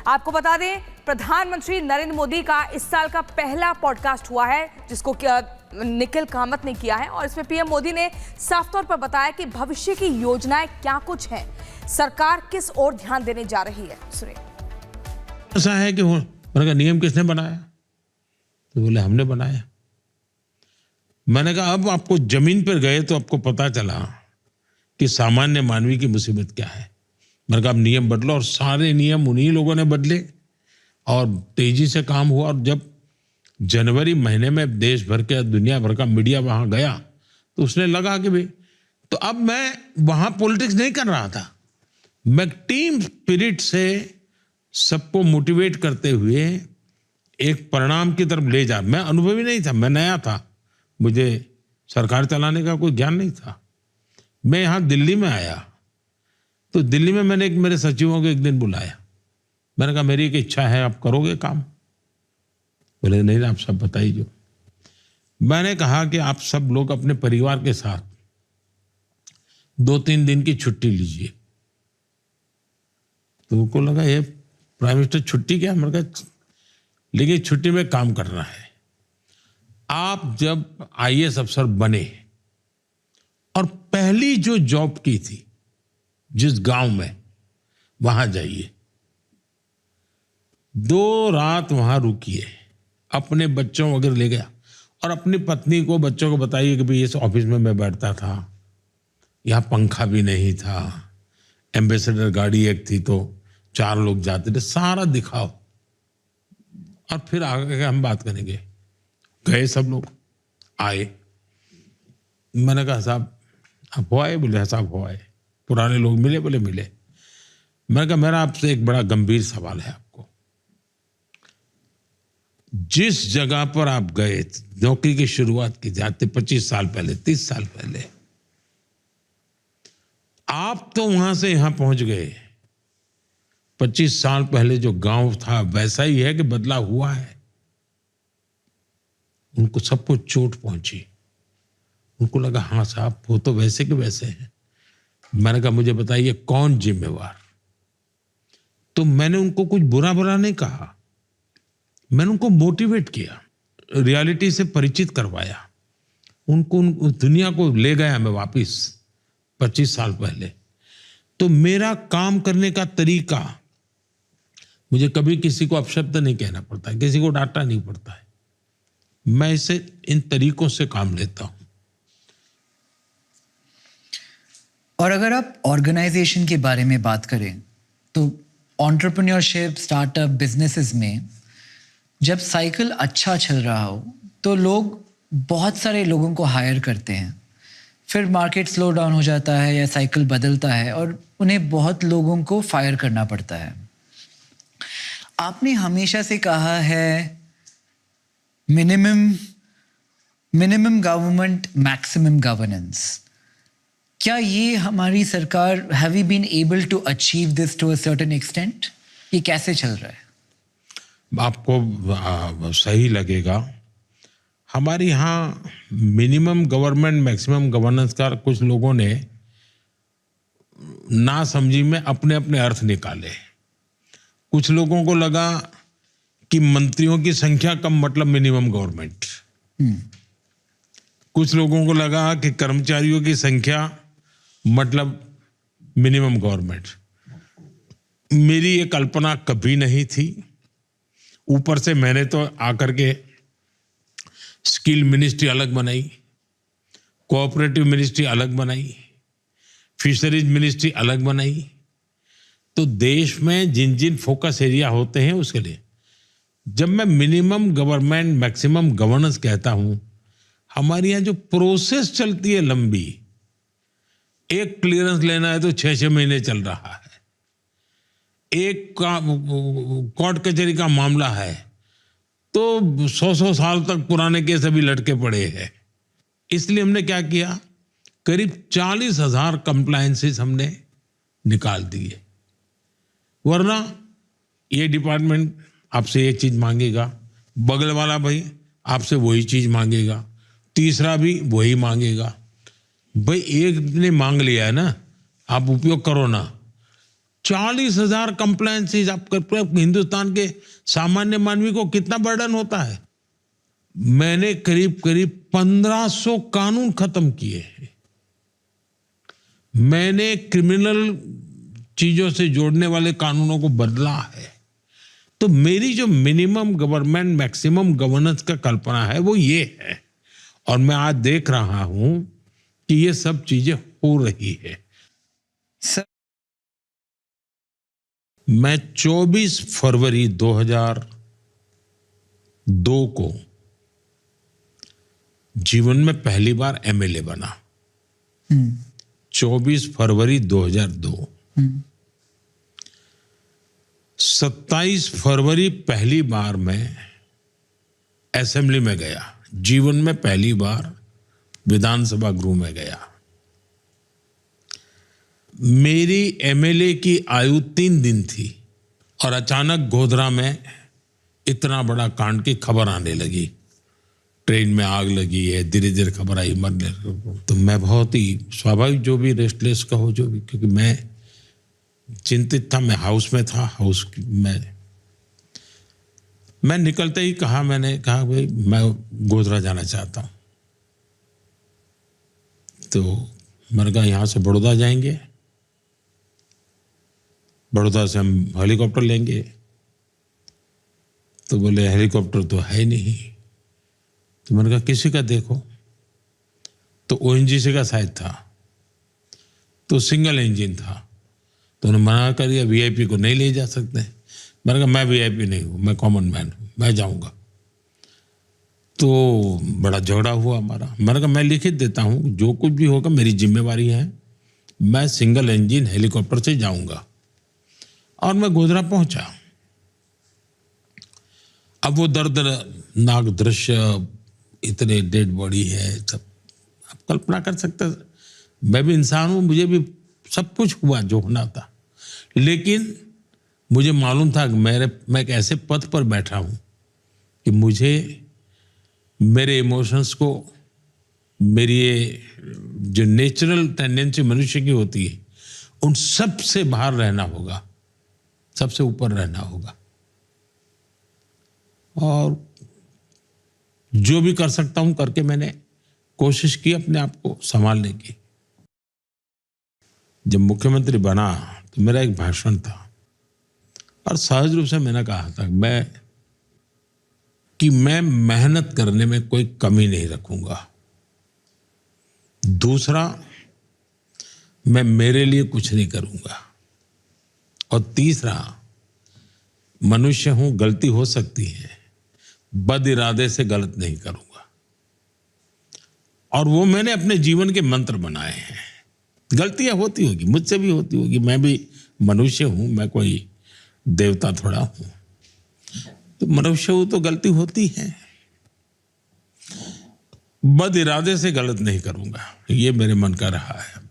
आपको बता दें, प्रधानमंत्री नरेंद्र मोदी का इस साल का पहला पॉडकास्ट हुआ है जिसको निखिल कामत ने किया है, और इसमें पीएम मोदी ने साफ तौर पर बताया कि भविष्य की योजनाएं क्या कुछ हैं, सरकार किस ओर ध्यान देने जा रही है। सुनिए। ऐसा है कि मैंने कहा नियम किसने बनाया? तो बोले हमने बनाया। मैंने कहा अब आपको जमीन पर गए तो आपको पता चला कि सामान्य मानवी की मुसीबत क्या है। मैंने कहा अब नियम बदलो, और सारे नियम उन्हीं लोगों ने बदले और तेजी से काम हुआ। और जब जनवरी महीने में देश भर के दुनिया भर का मीडिया वहां गया तो उसने लगा कि भाई, तो अब मैं वहां पॉलिटिक्स नहीं कर रहा था, मैं टीम स्पिरिट से सबको मोटिवेट करते हुए एक परिणाम की तरफ ले जा। मैं अनुभवी नहीं था, मैं नया था, मुझे सरकार चलाने का कोई ज्ञान नहीं था। मैं यहाँ दिल्ली में आया तो दिल्ली में मैंने मेरे सचिवों को एक दिन बुलाया। मैंने कहा मेरी एक इच्छा है, आप करोगे काम? बोले नहीं, आप सब बताइए जो। मैंने कहा कि आप सब लोग अपने परिवार के साथ 2-3 दिन की छुट्टी लीजिए। तो उनको लगा ये प्राइम मिनिस्टर छुट्टी क्या? मैंने कहा लेकिन छुट्टी में काम करना है। आप जब आईएएस अफसर बने और पहली जो जॉब की थी जिस गांव में, वहां जाइए, 2 रात वहां रुकिए, अपने बच्चों वगैरह ले गया और अपनी पत्नी को, बच्चों को बताइए कि भाई इस ऑफिस में मैं बैठता था, यहाँ पंखा भी नहीं था, एम्बेसडर गाड़ी एक थी तो 4 लोग जाते थे, सारा दिखाओ और फिर आगे हम बात करेंगे। गए सब लोग, आए। मैंने कहा साहब आप हो आए? बोले साहब हो आए। पुराने लोग मिले? बोले मिले। मैंने कहा मेरा आपसे एक बड़ा गंभीर सवाल है आपको। जिस जगह पर आप गए नौकरी की शुरुआत की जाते 25 साल पहले, 30 साल पहले, आप तो वहां से यहां पहुंच गए। 25 साल पहले जो गांव था वैसा ही है कि बदला हुआ है? उनको सबको चोट पहुंची। उनको लगा हाँ साहब वो तो वैसे के वैसे हैं। मैंने कहा मुझे बताइए कौन जिम्मेवार? तो मैंने उनको कुछ बुरा नहीं कहा, मैंने उनको मोटिवेट किया, रियलिटी से परिचित करवाया, उनको दुनिया को ले गया मैं वापिस 25 साल पहले। तो मेरा काम करने का तरीका, मुझे कभी किसी को अपशब्द नहीं कहना पड़ता है, किसी को डांटना नहीं पड़ता है। मैं इसे इन तरीकों से काम लेता हूं। और अगर आप ऑर्गेनाइजेशन के बारे में बात करें तो एंटरप्रेन्योरशिप, स्टार्टअप, बिजनेसेस में जब साइकिल अच्छा चल रहा हो तो लोग बहुत सारे लोगों को हायर करते हैं, फिर मार्केट स्लो डाउन हो जाता है या साइकिल बदलता है और उन्हें बहुत लोगों को फायर करना पड़ता है। आपने हमेशा से कहा है मिनिमम गवर्नमेंट, मैक्सिमम गवर्नेंस। क्या ये हमारी सरकार, have we been able to achieve this to a certain extent? ये कैसे चल रहा है? आपको सही लगेगा, हमारे यहाँ मिनिमम गवर्नमेंट मैक्सिमम गवर्नेंस का कुछ लोगों ने ना समझी में अपने अपने अर्थ निकाले। कुछ लोगों को लगा कि मंत्रियों की संख्या कम मतलब मिनिमम गवर्नमेंट। कुछ लोगों को लगा कि कर्मचारियों की संख्या मतलब मिनिमम गवर्नमेंट। मेरी ये कल्पना कभी नहीं थी। ऊपर से मैंने तो आकर के स्किल मिनिस्ट्री अलग बनाई, कोऑपरेटिव मिनिस्ट्री अलग बनाई, फिशरीज मिनिस्ट्री अलग बनाई। तो देश में जिन जिन फोकस एरिया होते हैं उसके लिए, जब मैं मिनिमम गवर्नमेंट मैक्सिमम गवर्नेंस कहता हूं, हमारे यहाँ जो प्रोसेस चलती है लंबी, एक क्लियरेंस लेना है तो 6-6 महीने चल रहा है, एक कोर्ट कचहरी का मामला है तो 100 साल तक पुराने केस अभी लटके पड़े हैं। इसलिए हमने क्या किया, करीब 40,000 कंप्लायंसेस हमने निकाल दिए। वरना ये डिपार्टमेंट आपसे एक चीज मांगेगा, बगल वाला भाई आपसे वही चीज मांगेगा, तीसरा भी वही मांगेगा। भाई एक ने मांग लिया है ना, आप उपयोग करो ना। 40,000 कंप्लायंसेस आप कर, हिंदुस्तान के सामान्य मानवी को कितना बर्डन होता है। मैंने करीब करीब 1500 कानून खत्म किए हैं। मैंने क्रिमिनल चीजों से जोड़ने वाले कानूनों को बदला है। तो मेरी जो मिनिमम गवर्नमेंट मैक्सिमम गवर्नेंस का कल्पना है वो ये है, और मैं आज देख रहा हूं कि ये सब चीजें हो रही है। सर, मैं 24 फरवरी 2002 को जीवन में पहली बार एमएलए बना। 24 फरवरी 2002। 27 फरवरी पहली बार मैं असेंबली में गया। जीवन में पहली बार विधानसभा गृह में गया। मेरी एमएलए की आयु 3 दिन थी और अचानक गोधरा में इतना बड़ा कांड की खबर आने लगी। ट्रेन में आग लगी है, धीरे धीरे खबर आई मरने। तो मैं बहुत ही स्वाभाविक, जो भी रेस्टलेस कहो, जो भी, क्योंकि मैं चिंतित था। मैं हाउस में था, मैं निकलते ही मैंने कहा भाई मैं गोधरा जाना चाहता हूं। तो मैंने कहा यहाँ से बड़ौदा जाएंगे, बड़ौदा से हम हेलीकॉप्टर लेंगे। तो बोले हेलीकॉप्टर तो है नहीं। तो मैंने कहा किसी का देखो। तो ओएनजीसी का शायद था, तो सिंगल इंजन था। तो उन्होंने मना कर दिया, वीआईपी को नहीं ले जा सकते। मैंने कहा मैं वीआईपी नहीं हूँ, मैं कॉमन मैन हूँ, मैं जाऊँगा। तो बड़ा झगड़ा हुआ हमारा। मैंने कहा मैं लिखित देता हूँ, जो कुछ भी होगा मेरी जिम्मेवारी है, मैं सिंगल इंजन हेलीकॉप्टर से जाऊँगा। और मैं गोधरा पहुँचा। अब वो दर्दनाक दृश्य, इतने डेड बॉडी है, सब आप कल्पना कर सकते हैं। मैं भी इंसान हूँ, मुझे भी सब कुछ हुआ जो होना था, लेकिन मुझे मालूम था कि मैं एक ऐसे पद पर बैठा हूँ कि मुझे मेरे इमोशंस को, मेरी ये जो नेचुरल टेंडेंसी मनुष्य की होती है, उन सब से बाहर रहना होगा, सबसे ऊपर रहना होगा। और जो भी कर सकता हूं करके मैंने कोशिश की अपने आप को संभालने की। जब मुख्यमंत्री बना तो मेरा एक भाषण था, और सहज रूप से मैंने कहा था कि मैं मेहनत करने में कोई कमी नहीं रखूंगा। दूसरा, मैं मेरे लिए कुछ नहीं करूंगा। और तीसरा, मनुष्य हूं, गलती हो सकती है, बद इरादे से गलत नहीं करूंगा। और वो मैंने अपने जीवन के मंत्र बनाए हैं। गलतियां होती होगी, मुझसे भी होती होगी, मैं भी मनुष्य हूं, मैं कोई देवता थोड़ा हूं। तो मनुष्य हूं तो गलती होती है, बद इरादे से गलत नहीं करूंगा, ये मेरे मन का रहा है।